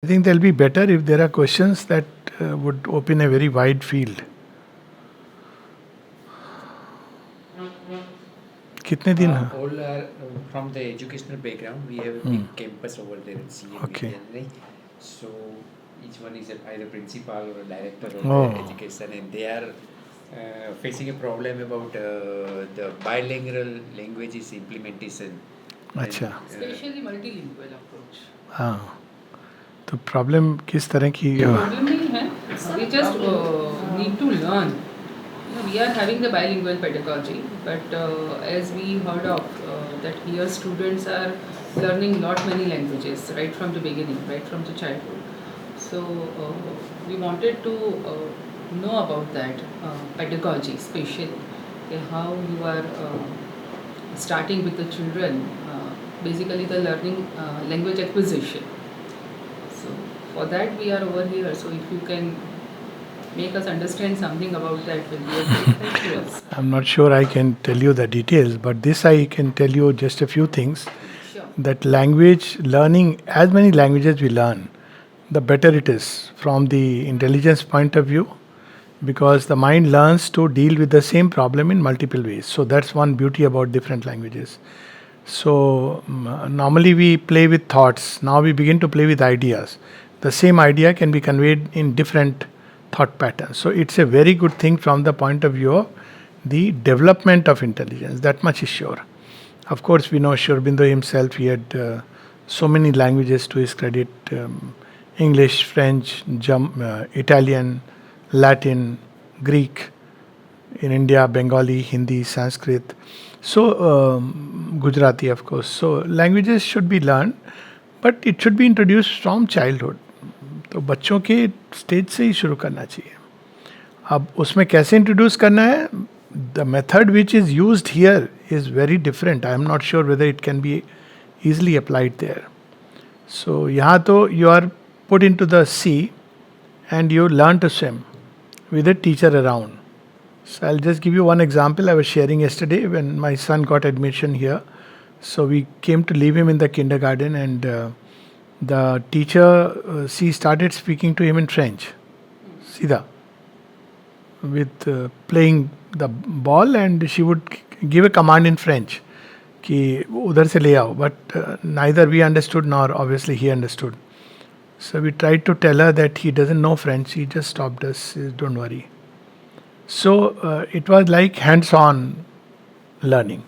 I think they'll be better if there are questions that would open a very wide field. कितने दिन हैं? All are from the educational background. We have a big campus over there at CN Okay. Vidyavihar. So each one is either principal or a director of Oh. the education, and they are facing a problem about the bilingual languages implementation. अच्छा. Especially multilingual approach. हाँ. तो problem किस तरह की? Problem नहीं है. We just need to learn. We are having the bilingual pedagogy, but as we heard of that here students are learning many languages right from the beginning, right from the childhood. So we wanted to know about that pedagogy, especially how you are starting with the children, basically the learning language acquisition. So for that we are over here. So if you can make us understand something about that, will be a great help to us. I'm not sure I can tell you the details, but this I can tell you just a few things. Sure. That language learning, as many languages we learn, the better it is from the intelligence point of view, because the mind learns to deal with the same problem in multiple ways. So that's one beauty about different languages. So normally we play with thoughts. Now we begin to play with ideas. The same idea can be conveyed in different thought patterns. So it's a very good thing from the point of view of the development of intelligence. That much is sure. Of course, we know Sri Aurobindo himself, he had so many languages to his credit. English, French, Italian, Latin, Greek, in India, Bengali, Hindi, Sanskrit. So, Gujarati, of course. So, languages should be learned, but it should be introduced from childhood. तो बच्चों के stage से ही शुरू करना चाहिए. अब उसमें कैसे इंट्रोड्यूस करना है? The method which is used here is very different. I am not sure whether it can be easily applied there. So, यहाँ तो you are put into the sea and you learn to swim with a teacher around. So, I'll just give you one example. I was sharing yesterday when my son got admission here. So, we came to leave him in the kindergarten, and the teacher, she started speaking to him in French. Sida. With playing the ball, and she would give a command in French. कि उधर से ले आओ, but neither we understood nor obviously he understood. So we tried to tell her that he doesn't know French. He just stopped us. Don't worry. So it was like hands-on learning,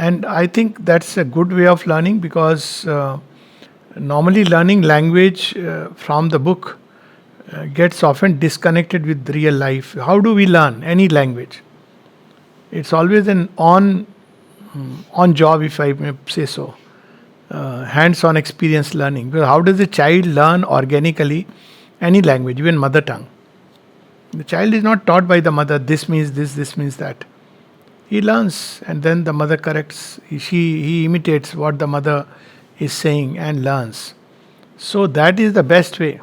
and I think that's a good way of learning, because normally learning language from the book gets often disconnected with real life. How do we learn any language? It's always an on job, if I may say so, hands-on experience learning. Because how does a child learn organically any language, even mother tongue? The child is not taught by the mother, this means this means that. He learns, and then the mother corrects. He imitates what the mother is saying and learns. So that is the best way.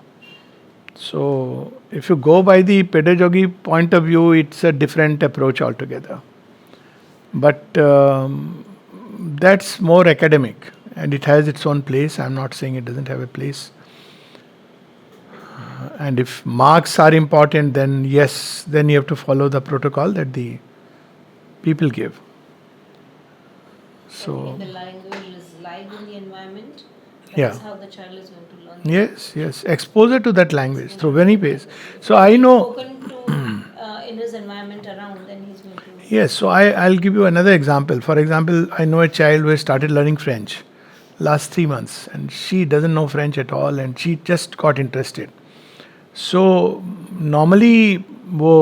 So if you go by the pedagogy point of view, it's a different approach altogether. But that's more academic, and it has its own place. I'm not saying it doesn't have a place. And if marks are important, then yes, then you have to follow the protocol that the people give. So if the language is live in the environment, Yeah. that's how the child is going to learn. yes, exposure to that language through many ways. So I know. Spoken to in his environment around, then he's going to. Yes, so I'll give you another example. For example, I know a child who has started learning French last 3 months, and she doesn't know French at all, and she just got interested. So normally वो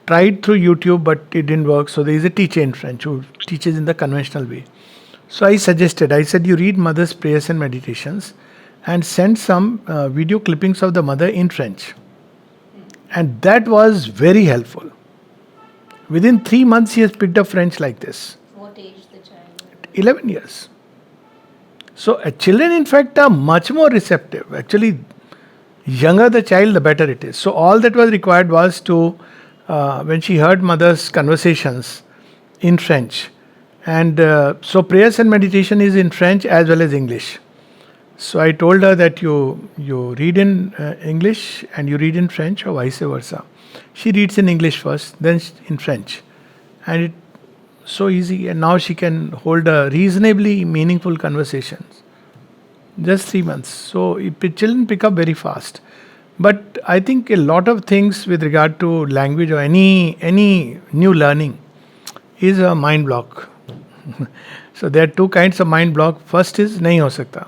tried through YouTube, but it didn't work. So there is a teacher in French who teaches in the conventional way. So I said you read mother's prayers and meditations and send some video clippings of the mother in French. And that was very helpful. Within 3 months, he has picked up French like this. What age the child? 11 years. So children, in fact, are much more receptive. Actually, younger the child, the better it is. So all that was required was to, when she heard mother's conversations in French, and so prayers and meditation is in French as well as English. So I told her that you read in English and you read in French, or vice versa. She reads in English first, then in French, and it so easy. And now she can hold a reasonably meaningful conversations. Just 3 months. So children pick up very fast. But I think a lot of things with regard to language or any new learning is a mind block. So there are two kinds of mind block. First is नहीं हो सकता,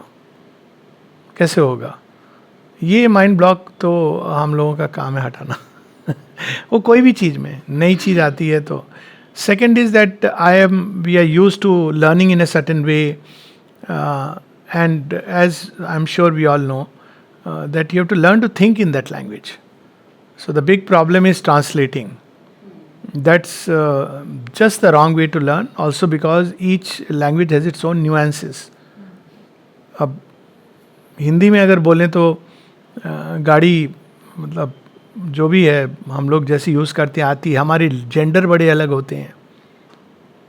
कैसे होगा. ये mind block तो हम लोगों का काम है हटाना. वो कोई भी चीज़ में नई चीज़ आती है तो. Second is that we are use to learning in a certain way, and as I'm sure we all know, that you have to learn to think in that language. So the big problem is translating. That's just the wrong way to learn, also because each language has its own nuances. अब हिंदी में अगर बोलें तो गाड़ी मतलब जो भी है हम लोग जैसे यूज़ करते हैं आती, हमारे जेंडर बड़े अलग होते हैं.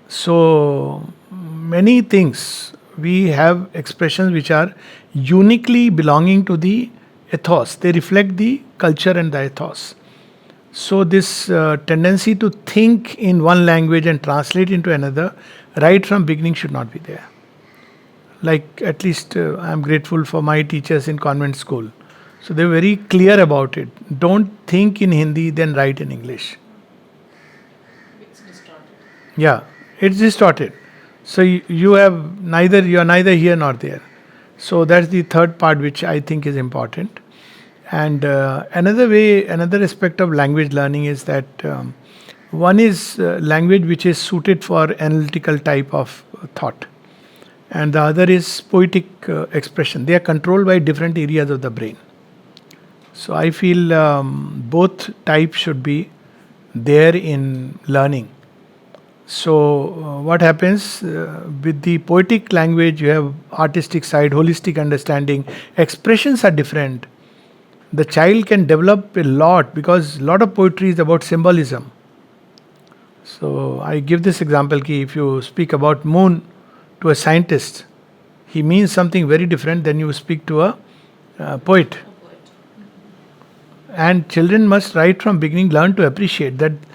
So many things we have expressions which are uniquely belonging to the ethos. They reflect the culture and the ethos. So this tendency to think in one language and translate into another right from beginning should not be there. Like at least I am grateful for my teachers in convent school. So they were very clear about it. Don't think in Hindi, then write in English. It's distorted. Yeah, it's distorted. So you are neither here nor there. So that's the third part which I think is important. And another aspect of language learning is that one is language which is suited for analytical type of thought, and the other is poetic expression. They are controlled by different areas of the brain. So I feel both types should be there in learning. So what happens with the poetic language, you have artistic side, holistic understanding, expressions are different. The child can develop a lot because a lot of poetry is about symbolism. So I give this example ki if you speak about moon to a scientist, he means something very different than you speak to a poet. And children must right from beginning learn to appreciate that.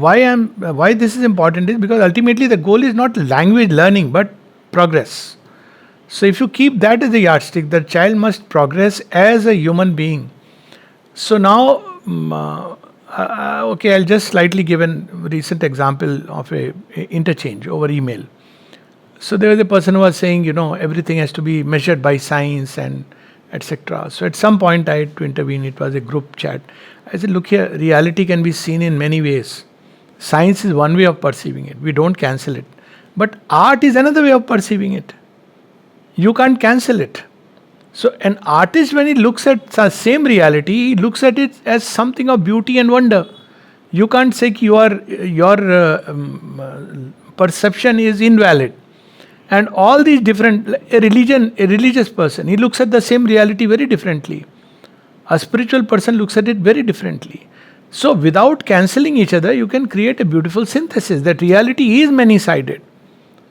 Why this is important is because ultimately the goal is not language learning but progress. So if you keep that as a yardstick, the child must progress as a human being. So now, okay, I'll just slightly give a recent example of a interchange over email. So there was a person who was saying, everything has to be measured by science and etc. So at some point I had to intervene. It was a group chat. I said, look here, reality can be seen in many ways. Science is one way of perceiving it. We don't cancel it. But art is another way of perceiving it. You can't cancel it. So an artist, when he looks at the same reality, he looks at it as something of beauty and wonder. You can't say your perception is invalid. And all these different, a religious person, he looks at the same reality very differently. A spiritual person looks at it very differently. So without cancelling each other, you can create a beautiful synthesis that reality is many-sided,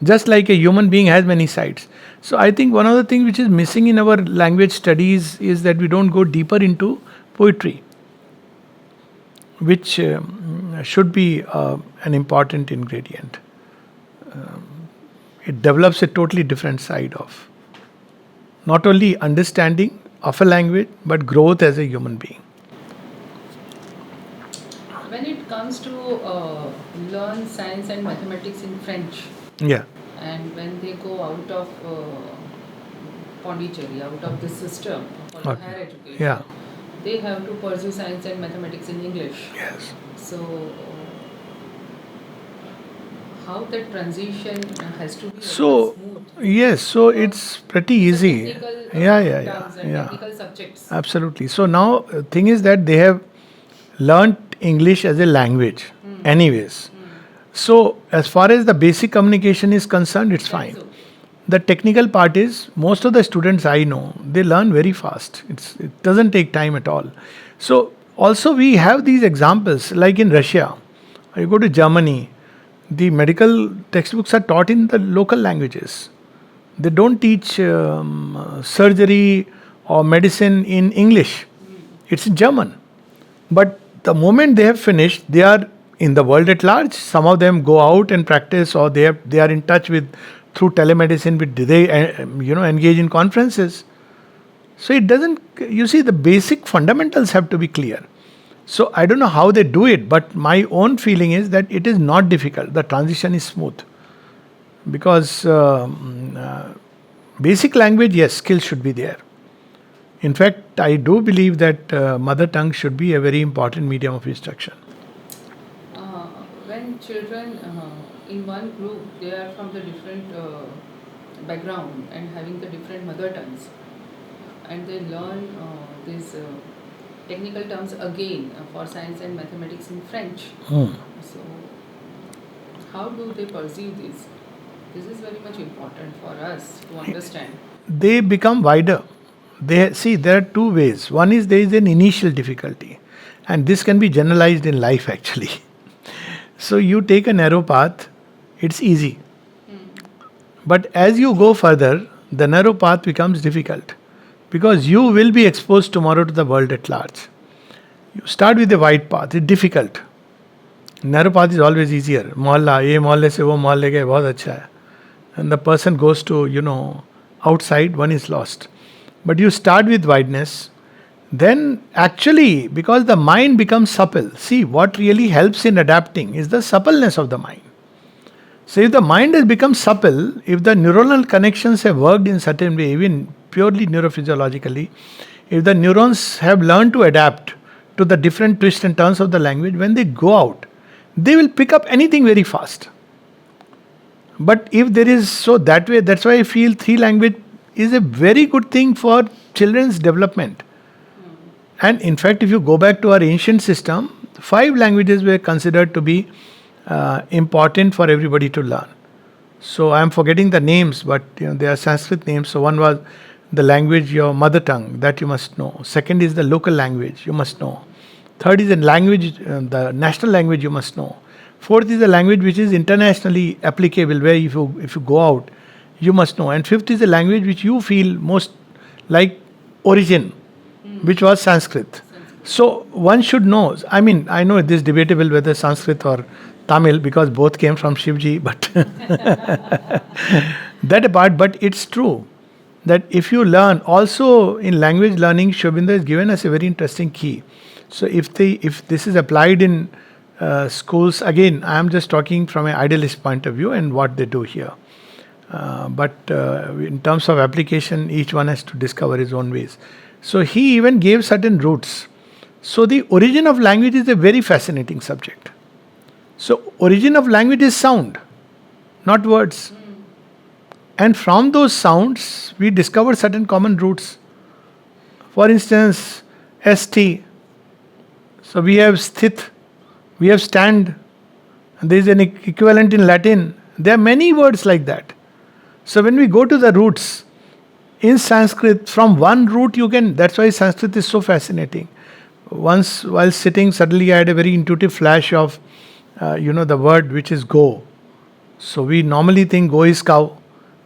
just like a human being has many sides. So I think one of the things which is missing in our language studies is that we don't go deeper into poetry, which should be an important ingredient. It develops a totally different side of not only understanding of a language, but growth as a human being. When it comes to learn science and mathematics in French, Yeah. and when they go out of Pondicherry, out of this system for Okay. higher education, Yeah. they have to pursue science and mathematics in English. Yes. So how that transition has to be So smooth. yes, so it's pretty easy. Technical Yeah. terms and technical subjects. Absolutely. So now thing is that they have learnt English as a language anyways. So as far as the basic communication is concerned, it's fine. So, The technical part is most of the students I know, they learn very fast. It doesn't take time at all. So also we have these examples like in Russia. You go to Germany, the medical textbooks are taught in the local languages. They don't teach surgery or medicine in English. It's in German. But the moment they have finished, they are in the world at large. Some of them go out and practice, or they are in touch with through telemedicine. With they engage in conferences. So it doesn't. You see, the basic fundamentals have to be clear. So I don't know how they do it, but my own feeling is that it is not difficult. The transition is smooth because basic language, yes, skills should be there. In fact, I do believe that mother tongue should be a very important medium of instruction. When children in one group, they are from the different background and having the different mother tongues, and they learn these technical terms again for science and mathematics in French. So, how do they perceive this? This is very much important for us to understand. They become wider. There are two ways. One is there is an initial difficulty, and this can be generalized in life actually. So you take a narrow path, it's easy. But as you go further, the narrow path becomes difficult because you will be exposed tomorrow to the world at large. You start with the wide path, it's difficult. Narrow path is always easier. Mohalla, ye mohalle se wo mohalle gaye, bahut acha hai. And the person goes to, outside, one is lost. But you start with wideness, then actually, because the mind becomes supple, see, what really helps in adapting is the suppleness of the mind. So if the mind has become supple, if the neuronal connections have worked in certain way, even purely neurophysiologically, if the neurons have learned to adapt to the different twists and turns of the language, when they go out, they will pick up anything very fast. But if there is, so that way, that's why I feel three language is a very good thing for children's development. And in fact, if you go back to our ancient system, 5 languages were considered to be important for everybody to learn. So I am forgetting the names, but they are Sanskrit names. So one was the language, your mother tongue, that you must know. Second is the local language, you must know. Third is the language, the national language, you must know. Fourth is the language which is internationally applicable, where if you go out, you must know. And fifth is the language which you feel most like origin, which was Sanskrit. So one should know. I mean, I know it is debatable whether Sanskrit or Tamil, because both came from Shivji, but that apart, but it's true that if you learn, also in language learning, Shobinda has given us a very interesting key. So if this is applied in schools, again, I am just talking from an idealist point of view and what they do here. But in terms of application, each one has to discover his own ways. So he even gave certain roots. So the origin of language is a very fascinating subject. So origin of language is sound, not words. And from those sounds, we discover certain common roots. For instance, ST. So we have sthit, we have stand. And there is an equivalent in Latin. There are many words like that. So when we go to the roots, in Sanskrit, from one root you can, that's why Sanskrit is so fascinating. Once while sitting, suddenly I had a very intuitive flash of, the word which is go. So we normally think go is cow,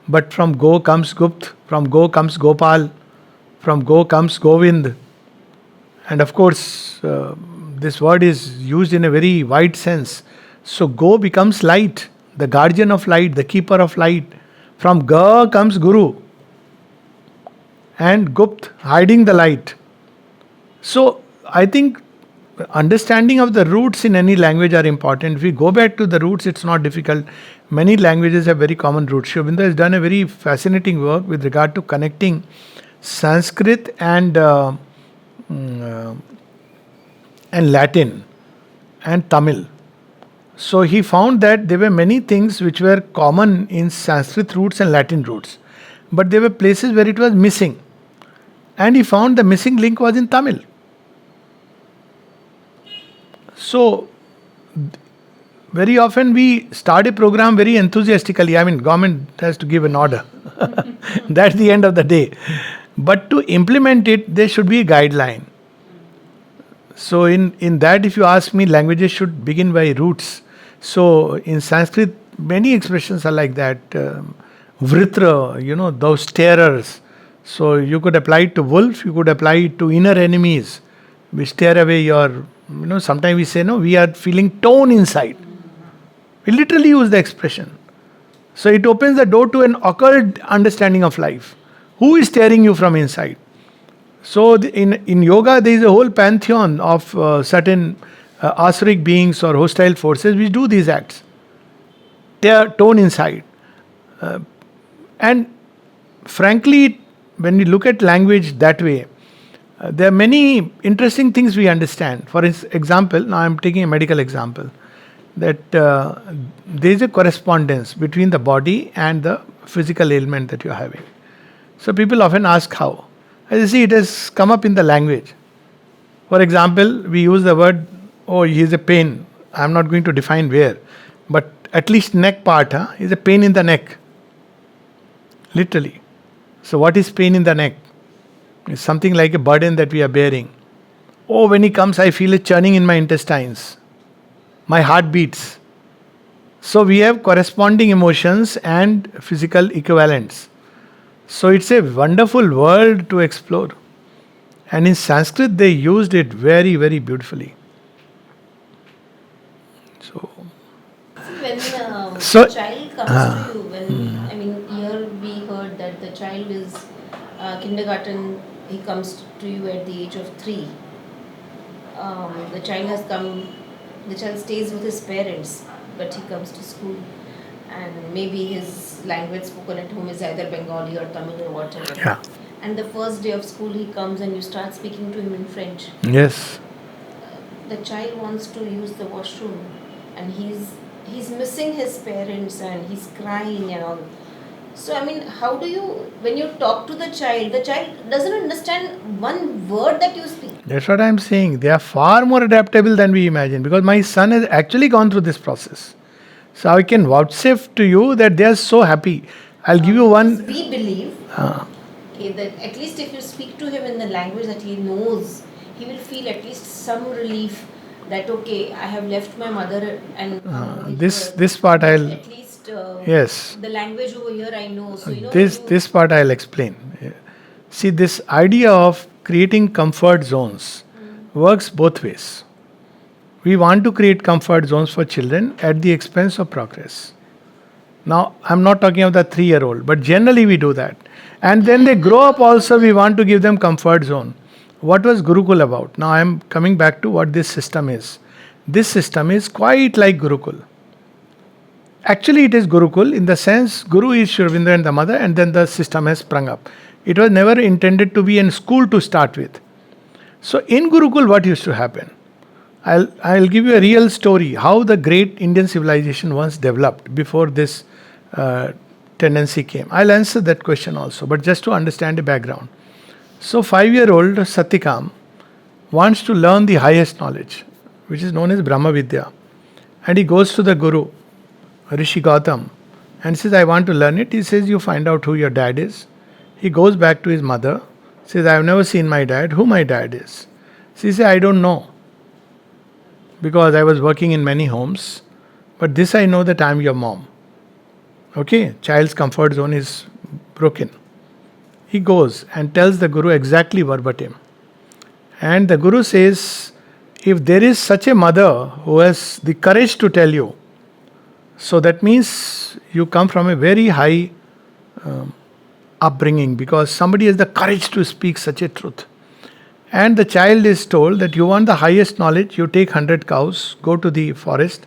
but from go comes Gupt, from go comes Gopal, from go comes Govind. And of course, this word is used in a very wide sense. So go becomes light, the guardian of light, the keeper of light. From Ga comes Guru, and Gupt, hiding the light. So I think understanding of the roots in any language are important. If we go back to the roots, it's not difficult. Many languages have very common roots. Shobinda has done a very fascinating work with regard to connecting Sanskrit and Latin and Tamil. So he found that there were many things which were common in Sanskrit roots and Latin roots, but there were places where it was missing. And he found the missing link was in Tamil. So very often we start a program very enthusiastically. I mean, government has to give an order. That's the end of the day. But to implement it, there should be a guideline. So in that, if you ask me, languages should begin by roots. So in Sanskrit, many expressions are like that. Vritra, those terrors. So you could apply it to wolf, you could apply it to inner enemies, which tear away your, sometimes we say, no, we are feeling torn inside. We literally use the expression. So it opens the door to an occult understanding of life. Who is tearing you from inside? So in yoga, there is a whole pantheon of certain asuric beings or hostile forces which do these acts. They are torn inside. And frankly, when we look at language that way, there are many interesting things we understand. For example, now I'm taking a medical example, that there is a correspondence between the body and the physical ailment that you're having. So people often ask how. As you see, it has come up in the language. For example, we use the word, oh, he is a pain. I'm not going to define where, but at least neck part is a pain in the neck. Literally. So what is pain in the neck? It's something like a burden that we are bearing. Oh, when he comes, I feel a churning in my intestines. My heart beats. So we have corresponding emotions and physical equivalents. So it's a wonderful world to explore. And in Sanskrit, they used it very, very beautifully. So, when So- the child comes to you, here we heard that the child is kindergarten, he comes to you at the age of 3. The child stays with his parents, but he comes to school, and maybe his language spoken at home is either Bengali or Tamil or whatever. yeah. And the first day of school, he comes and you start speaking to him in French. Yes. The child wants to use the washroom, and he's missing his parents and he's crying and all. So how do you, when you talk to the child doesn't understand one word that you speak. That's what I'm saying. They are far more adaptable than we imagine, because my son has actually gone through this process. So I can vouchsafe to you that they are so happy. I'll give you one. We believe that at least if you speak to him in the language that he knows, he will feel at least some relief that okay, I have left my mother and This part I'll. at least Yes. the language over here I know. So This part I'll explain. See, this idea of creating comfort zones works both ways. We want to create comfort zones for children at the expense of progress. Now, I'm not talking of the 3-year-old, but generally we do that. And then they grow up also, we want to give them comfort zone. What was Gurukul about? Now I'm coming back to what this system is. This system is quite like Gurukul. Actually, it is Gurukul in the sense Guru is Sri Aurobindo and the mother, and then the system has sprung up. It was never intended to be in school to start with. So in Gurukul, what used to happen? I'll give you a real story how the great Indian civilization once developed before this tendency came. I'll answer that question also, but just to understand the background. So 5-year-old Satyakam wants to learn the highest knowledge, which is known as Brahma Vidya. And he goes to the Guru, Rishi Gautam, and says, I want to learn it. He says, you find out who your dad is. He goes back to his mother, says, I have never seen my dad, who my dad is. She says, I don't know, because I was working in many homes, but this I know that I am your mom. Okay, child's comfort zone is broken. He goes and tells the Guru exactly verbatim. And the Guru says, if there is such a mother who has the courage to tell you, so that means you come from a very high upbringing, because somebody has the courage to speak such a truth. And the child is told that you want the highest knowledge, you take 100 cows, go to the forest,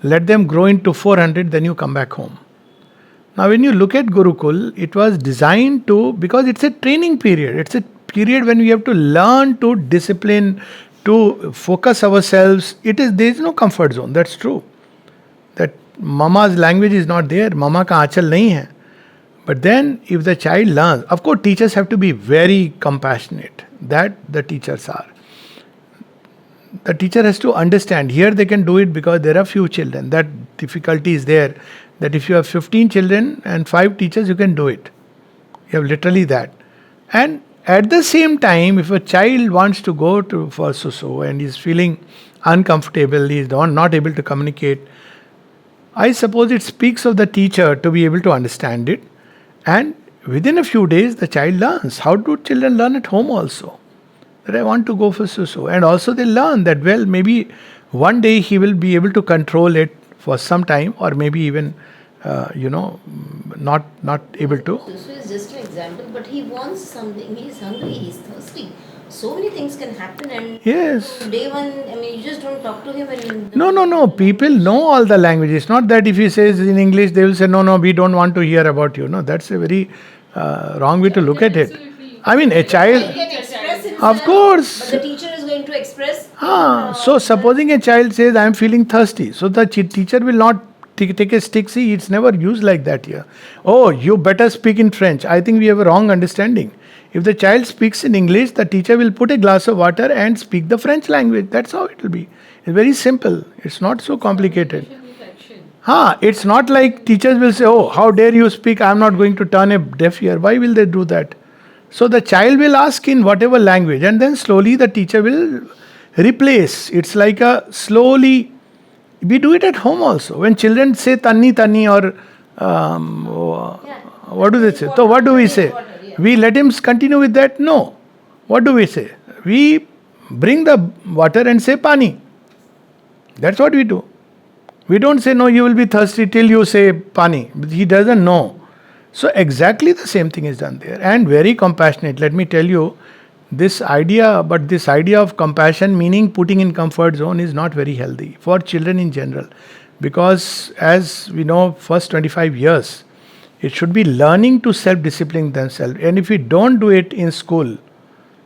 let them grow into 400, then you come back home. Now when you look at Gurukul, it was designed to, because it's a training period, it's a period when we have to learn to discipline, to focus ourselves. There is no comfort zone, that's true. That mama's language is not there, mama ka aachal nahi hai. But then if the child learns, of course teachers have to be very compassionate, that the teachers are. The teacher has to understand, here they can do it because there are few children, that difficulty is there, that if you have 15 children and 5 teachers, you can do it. You have literally that. And at the same time, if a child wants to go for susu and is feeling uncomfortable, he is not able to communicate, I suppose it speaks of the teacher to be able to understand it. And within a few days, the child learns. How do children learn at home also? That I want to go for so. And also they learn that, well, maybe one day he will be able to control it for some time, or maybe even, not able to. This is just an example, but he wants something. He's hungry. He's thirsty. So many things can happen, and Yes. day one, I mean, you just don't talk to him and. No. People know all the languages. Not that if he says in English, they will say, no, we don't want to hear about you. No, that's a very wrong way to look at it. I mean, a He child. can express himself. Of course. But the teacher is going to express. So supposing a child says, I am feeling thirsty. So the teacher will not take a stick. See, it's never used like that here. Oh, you better speak in French. I think we have a wrong understanding. If the child speaks in English, the teacher will put a glass of water and speak the French language. That's how it will be. It's very simple. It's not so complicated. It's not like teachers will say, oh, how dare you speak? I'm not going to turn a deaf ear. Why will they do that? So the child will ask in whatever language, and then slowly the teacher will replace. It's like a slowly. We do it at home also. When children say tanni tanni, or what do they say? So what do we say? We let him continue with that? No. What do we say? We bring the water and say pani. That's what we do. We don't say, no, you will be thirsty till you say pani. He doesn't know. So exactly the same thing is done there. And very compassionate. Let me tell you, this idea of compassion, meaning putting in comfort zone, is not very healthy for children in general. Because as we know, first 25 years, it should be learning to self-discipline themselves. And if we don't do it in school,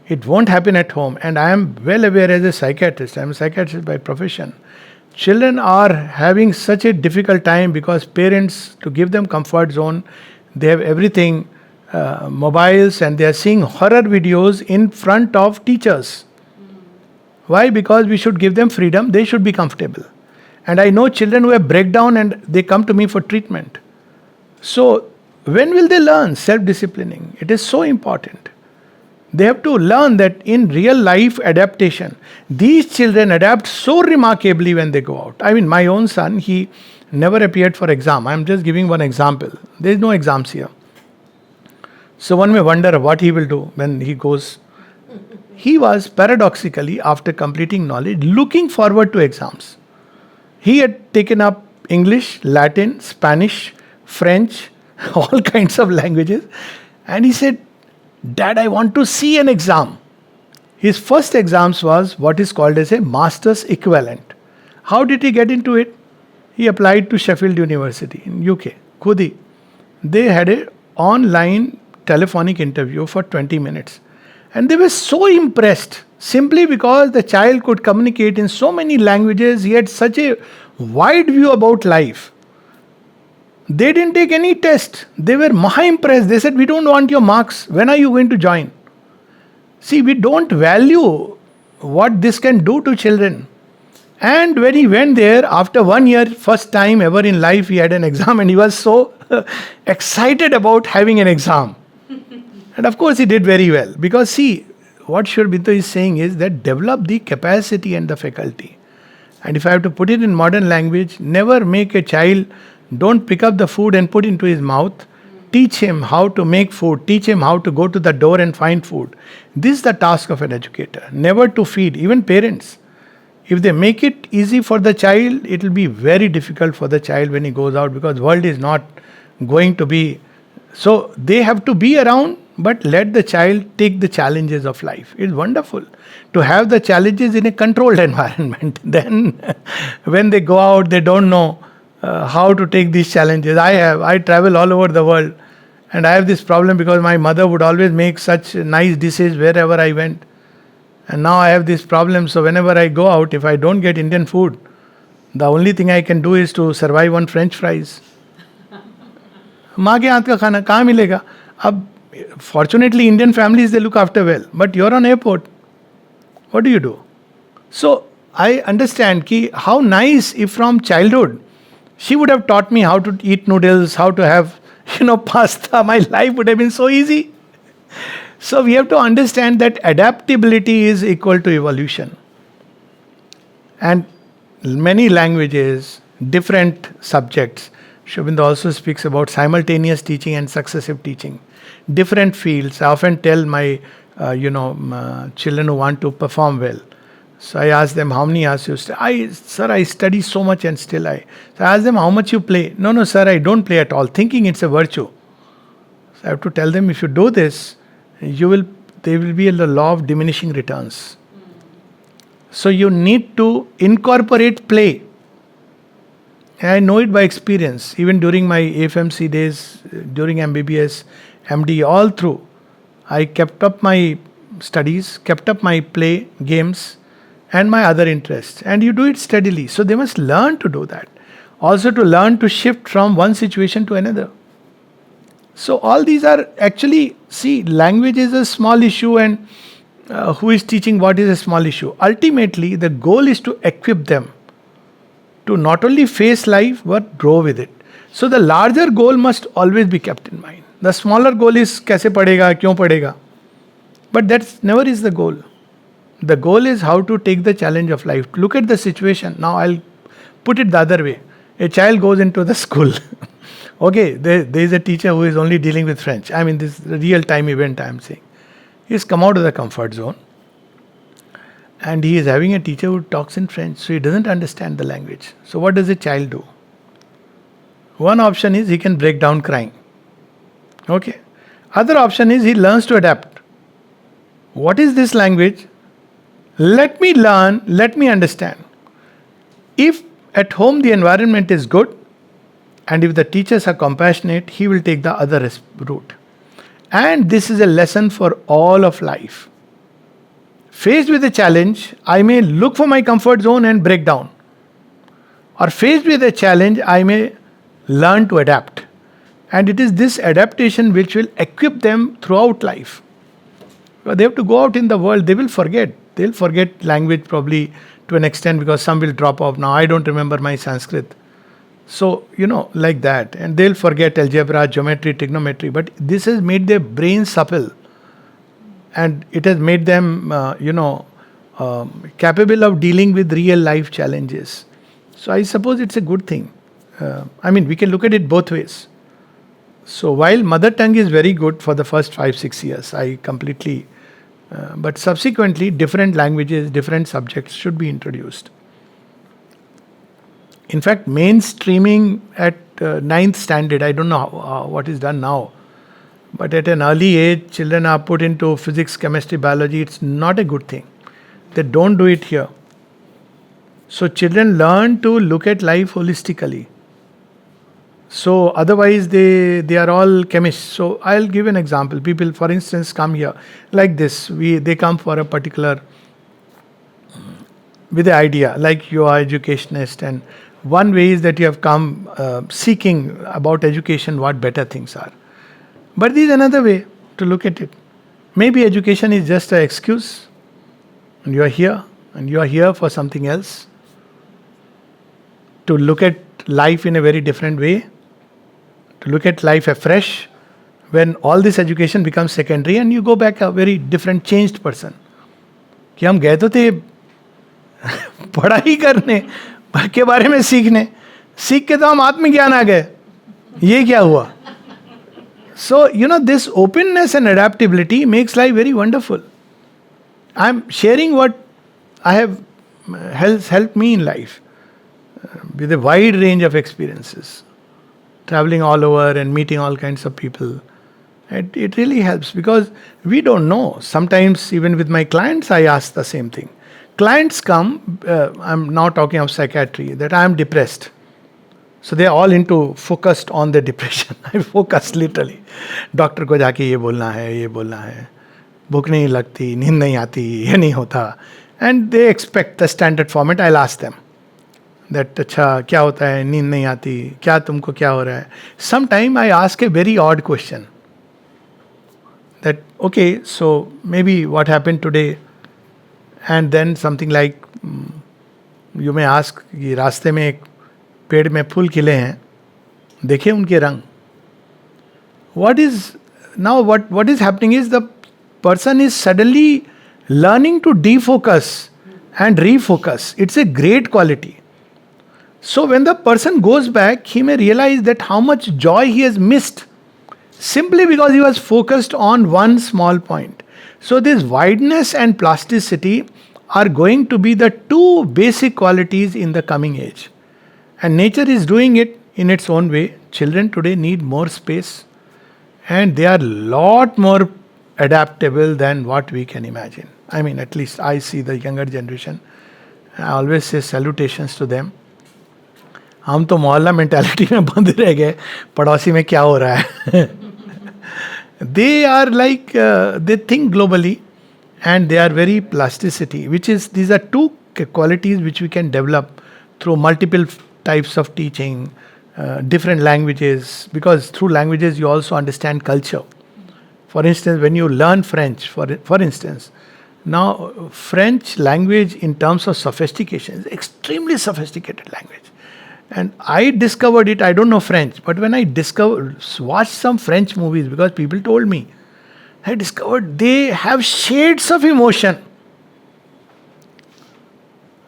it won't happen at home. And I am well aware as a psychiatrist, I am a psychiatrist by profession. Children are having such a difficult time because parents, to give them comfort zone, they have everything, mobiles, and they are seeing horror videos in front of teachers. Why? Because we should give them freedom, they should be comfortable. And I know children who have breakdown and they come to me for treatment. So, when will they learn self-disciplining? It is so important. They have to learn that in real life adaptation, these children adapt so remarkably when they go out. I mean, my own son, he never appeared for exam. I am just giving one example. There is no exams here. So one may wonder what he will do when he goes. He was paradoxically, after completing knowledge, looking forward to exams. He had taken up English, Latin, Spanish, French, all kinds of languages. And he said, Dad, I want to see an exam. His first exams was what is called as a master's equivalent. How did he get into it? He applied to Sheffield University in UK. Khudi. They had an online telephonic interview for 20 minutes. And they were so impressed simply because the child could communicate in so many languages. He had such a wide view about life. They didn't take any test. They were maha impressed. They said, we don't want your marks. When are you going to join? See, we don't value what this can do to children. And when he went there, after 1 year, first time ever in life, he had an exam and he was so excited about having an exam. And of course, he did very well. Because see, what Shri Aurobindo is saying is that develop the capacity and the faculty. And if I have to put it in modern language, never make a child, don't pick up the food and put into his mouth. Teach him how to make food. Teach him how to go to the door and find food. This is the task of an educator. Never to feed, even parents. If they make it easy for the child, it will be very difficult for the child when he goes out, because the world is not going to be. So they have to be around, but let the child take the challenges of life. It's wonderful to have the challenges in a controlled environment. Then when they go out, they don't know how to take these challenges. I travel all over the world, and I have this problem because my mother would always make such nice dishes wherever I went. And now I have this problem, so whenever I go out, if I don't get Indian food, the only thing I can do is to survive on French fries. माँ के हाथ का खाना कहाँ मिलेगा? अब fortunately Indian families, they look after well, but you're on airport, what do you do? So I understand ki how nice if from childhood she would have taught me how to eat noodles, how to have pasta. My life would have been so easy. So we have to understand that adaptability is equal to evolution. And many languages, different subjects Shobinda also speaks about simultaneous teaching and successive teaching. Different fields. I often tell my, children who want to perform well. So I ask them, how many hours you study? Sir, I study so much and still I. So I ask them, how much you play? No, sir, I don't play at all. Thinking it's a virtue. So I have to tell them, if you do this, there will be a law of diminishing returns. So you need to incorporate play. And I know it by experience. Even during my AFMC days, during MBBS, MD, all through, I kept up my studies, kept up my play, games, and my other interests. And you do it steadily. So they must learn to do that. Also to learn to shift from one situation to another. So all these are actually, see, language is a small issue, and who is teaching what is a small issue. Ultimately, the goal is to equip them to not only face life but grow with it. So the larger goal must always be kept in mind. The smaller goal is kaise padega, kyun padega. But that never is the goal. The goal is how to take the challenge of life. Look at the situation. Now I'll put it the other way. A child goes into the school. Okay, there is a teacher who is only dealing with French. I mean, this is a real time event I am saying. He's come out of the comfort zone. And he is having a teacher who talks in French. So he doesn't understand the language. So what does a child do? One option is he can break down crying. Okay. Other option is he learns to adapt. What is this language? Let me learn, let me understand. If at home the environment is good, and if the teachers are compassionate, he will take the other route. And this is a lesson for all of life. Faced with a challenge, I may look for my comfort zone and break down. Or faced with a challenge, I may learn to adapt. And it is this adaptation which will equip them throughout life. Well, they have to go out in the world, they will forget. They'll forget language probably to an extent because some will drop off. Now I don't remember my Sanskrit. So, like that. And they'll forget algebra, geometry, trigonometry. But this has made their brain supple. And it has made them, capable of dealing with real life challenges. So I suppose it's a good thing. We can look at it both ways. So while mother tongue is very good for the first 5-6 years, I completely... but subsequently, different languages, different subjects should be introduced. In fact, mainstreaming at 9th standard, I don't know what is done now. But at an early age, children are put into physics, chemistry, biology. It's not a good thing. They don't do it here. So children learn to look at life holistically. So otherwise they are all chemists. So I'll give an example. People, for instance, come here like this. They come for a particular, with the idea, like you are educationist, and one way is that you have come seeking about education, what better things are. But there is another way to look at it. Maybe education is just an excuse, and you are here for something else. To look at life in a very different way, to look at life afresh, when all this education becomes secondary and you go back a very different, changed person. कि हम गए तो थे पढ़ाई करने के बारे में सीखने, सीख के तो हम आत्मज्ञान आ गए, ये क्या हुआ? So, this openness and adaptability makes life very wonderful. I'm sharing what I have has helped me in life with a wide range of experiences. Traveling all over and meeting all kinds of people. It really helps because we don't know. Sometimes even with my clients, I ask the same thing. Clients come, I'm now talking of psychiatry, that I am depressed. So they are all focused on the depression. I focus literally. Doctor को जाके ये बोलना है, भूख नहीं लगती, नींद नहीं आती, ये नहीं होता. And they expect the standard format. I'll ask them that अच्छा क्या होता है, नींद नहीं आती, क्या तुमको क्या हो रहा है. Sometime I ask a very odd question. That okay, so maybe what happened today, and then something like you may ask कि रास्ते में एक पेड़ में फूल खिले हैं, देखे उनके रंग. What is happening is the person is suddenly learning to defocus and refocus. It's a great quality. So when the person goes back, he may realize that how much joy he has missed simply because he was focused on one small point. So this wideness and plasticity are going to be the two basic qualities in the coming age. And nature is doing it in its own way. Children today need more space, and they are lot more adaptable than what we can imagine. I mean, at least I see the younger generation. I always say salutations to them. हम तो मोहल्ला mentality में बंद रह गए, पड़ोसी में क्या हो रहा है. They are like they think globally, and they are very plasticity, which is, these are two qualities which we can develop through multiple types of teaching, different languages, because through languages you also understand culture. For instance, when you learn French, for instance, now French language in terms of sophistication is extremely sophisticated language. And I discovered it, I don't know French, but when I watched some French movies, because people told me, I discovered they have shades of emotion.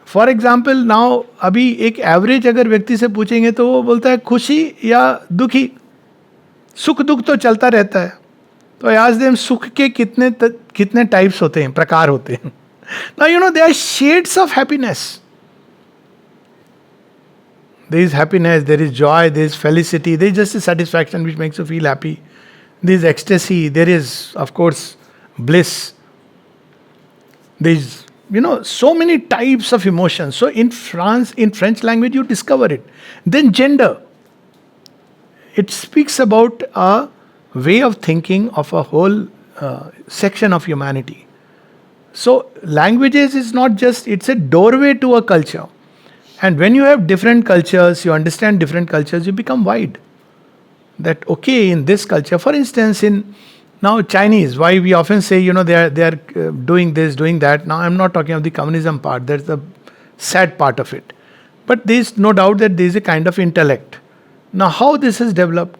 For example now, अभी एक average अगर व्यक्ति से पूछेंगे तो वो बोलता है खुशी या दुखी. सुख दुख तो चलता रहता है. तो आई आस्क्ड देम, सुख के कितने टाइप्स होते हैं, प्रकार होते हैं. Now you know there are shades of happiness. There is happiness, there is joy, there is felicity, there is just a satisfaction which makes you feel happy. There is ecstasy, there is, of course, bliss. There is, so many types of emotions. So in French language, you discover it. Then gender. It speaks about a way of thinking of a whole section of humanity. So languages is not just, it's a doorway to a culture. And when you have different cultures, you understand different cultures, you become wide. That okay, in this culture, for instance, in now Chinese, why we often say, they are doing this, doing that. Now I'm not talking of the communism part, that's the sad part of it. But there is no doubt that there is a kind of intellect. Now how this is developed?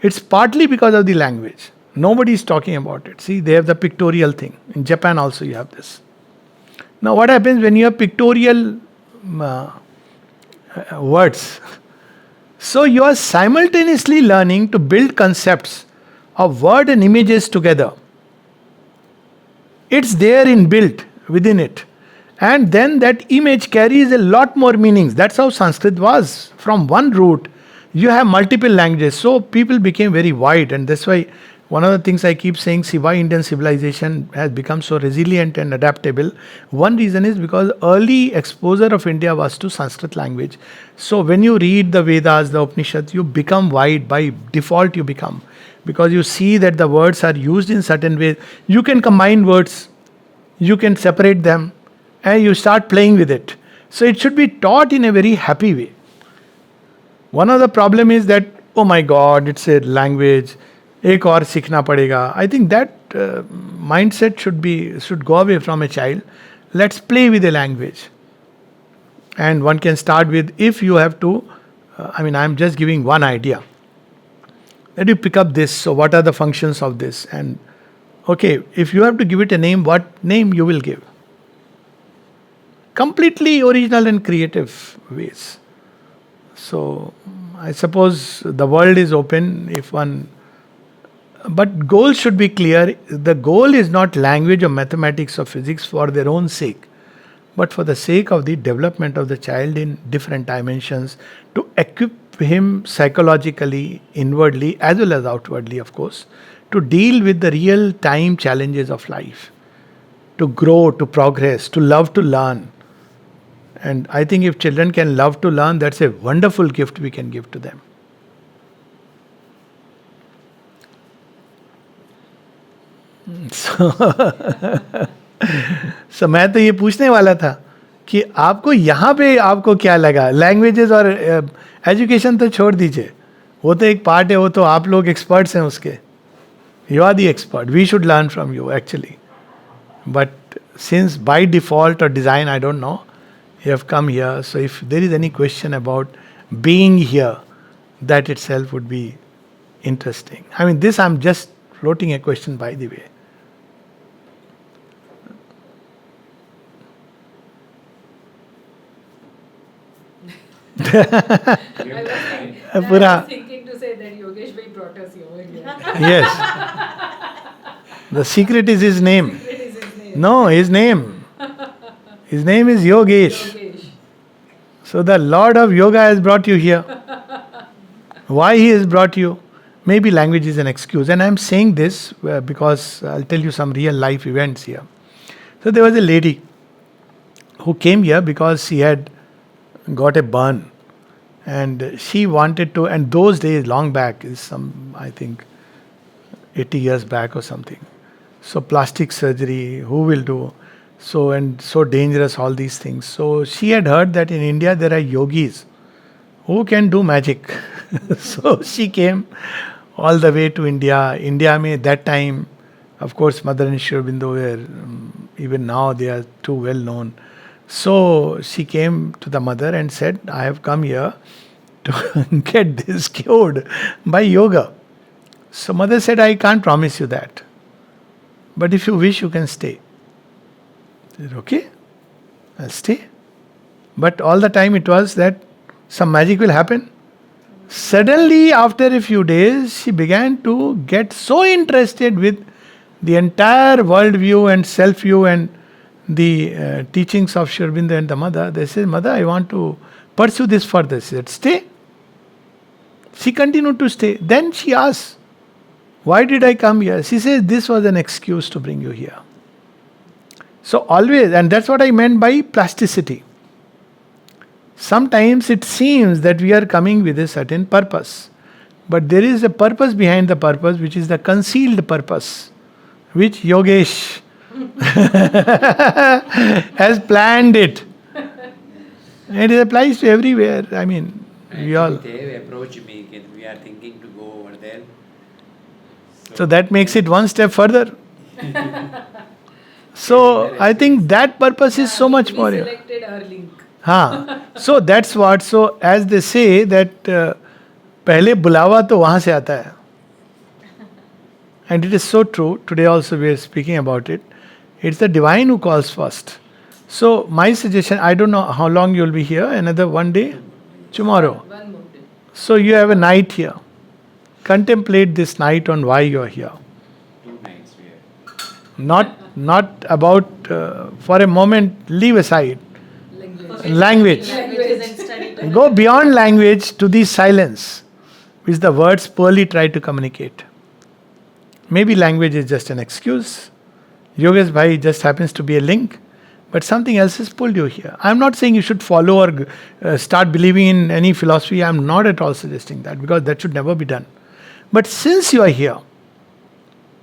It's partly because of the language. Nobody is talking about it. See, they have the pictorial thing. In Japan also you have this. Now what happens when you have pictorial words? So you are simultaneously learning to build concepts of word and images together. It's there inbuilt within it. And then that image carries a lot more meanings. That's how Sanskrit was. From one root, you have multiple languages. So people became very wide, and that's why one of the things I keep saying, see why Indian civilization has become so resilient and adaptable. One reason is because early exposure of India was to Sanskrit language. So when you read the Vedas, the Upanishads, you become wide by default. You become, because you see that the words are used in certain ways. You can combine words, you can separate them, and you start playing with it. So it should be taught in a very happy way. One of the problem is that, oh my God, it's a language. एक और सीखना पड़ेगा. I think that mindset should go away from a child. Let's play with a language. And one can start with, if you have to, I'm just giving one idea. Let you pick up this, so what are the functions of this? And okay, if you have to give it a name, what name you will give? Completely original and creative ways. So I suppose the world is open if one. But goals should be clear. The goal is not language or mathematics or physics for their own sake, but for the sake of the development of the child in different dimensions, to equip him psychologically, inwardly, as well as outwardly, of course, to deal with the real time challenges of life, to grow, to progress, to love to learn. And I think if children can love to learn, that's a wonderful gift we can give to them. So मैं तो ये पूछने वाला था कि आपको यहाँ पे आपको क्या लगा. लैंग्वेजेस और एजुकेशन तो छोड़ दीजिए, वो तो एक पार्ट है, वो तो आप लोग एक्सपर्ट्स हैं उसके. You are the expert, we should learn from you actually. But since by default or design, I don't know, you have come here. So if there is any question about being here, that itself would be interesting. This I'm just floating a question by the way. I was Pura. thinking to say that Yogesh bhai brought us over here. Yes. The secret is his name. Secret is his name. No, his name. His name is Yogesh. Yogesh. So the Lord of Yoga has brought you here. Why he has brought you? Maybe language is an excuse. And I'm saying this because I'll tell you some real life events here. So there was a lady who came here because she had got a burn. And she wanted to, and those days, long back, is some, I think, 80 years back or something. So plastic surgery, who will do? So, and so dangerous, all these things. So she had heard that in India there are yogis who can do magic. So she came all the way to India. India may that time, of course, Mother and Shri Aurobindo were, even now they are too well known. So she came to the mother and said, I have come here to get this cured by yoga. So mother said, I can't promise you that. But if you wish, you can stay. I said, okay, I'll stay. But all the time it was that some magic will happen. Suddenly, after a few days, she began to get so interested with the entire worldview and self-view and the teachings of Shri Aurobindo and the mother. They said, Mother, I want to pursue this further. She said, stay. She continued to stay. Then she asked, why did I come here? She says, this was an excuse to bring you here. So always, and that's what I meant by plasticity. Sometimes it seems that we are coming with a certain purpose. But there is a purpose behind the purpose, which is the concealed purpose, which Yogesh has planned it. And it applies to everywhere. I mean, we all. They approach me, we are thinking to go over there. So that makes it one step further. So I think that purpose is so much more. We selected our link. So that's what. So as they say that पहले बुलावा तो वहाँ से आता है. And it is so true. Today also we are speaking about it. It's the divine who calls first. So my suggestion, I don't know how long you'll be here. Another one day? Tomorrow. One more day. So you have a night here. Contemplate this night on why you are here. 2 nights we have. Not about, for a moment, leave aside language. Go beyond language to the silence, which the words poorly try to communicate. Maybe language is just an excuse. Yogesh Bhai just happens to be a link, but something else has pulled you here. I'm not saying you should follow or start believing in any philosophy. I'm not at all suggesting that, because that should never be done. But since you are here,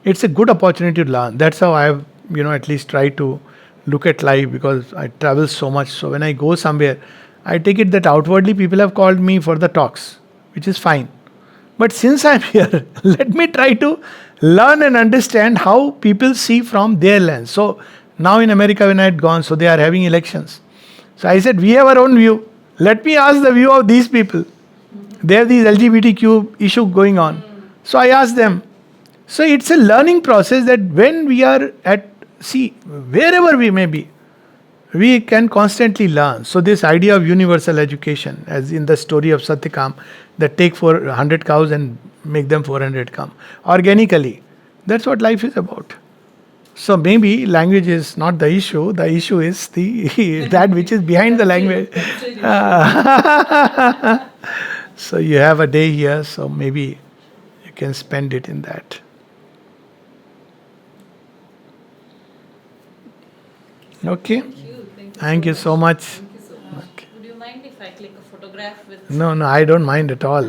it's a good opportunity to learn. That's how I have, at least tried to look at life, because I travel so much. So when I go somewhere, I take it that outwardly people have called me for the talks, which is fine. But since I'm here, let me try to learn and understand how people see from their lens. So now in America when I had gone, so they are having elections. So I said, we have our own view. Let me ask the view of these people. They have these LGBTQ issue going on. So I asked them. So it's a learning process that when we are wherever we may be, we can constantly learn. So this idea of universal education, as in the story of Satyakam, that take 400 cows and make them 400 come organically. That's what life is about. So maybe language is not the issue. The issue is the that which is behind the language. So you have a day here, so maybe you can spend it in that. Okay. Thank you so much. Thank you so much. Okay. Would you mind if I click a photograph with No, I don't mind at all.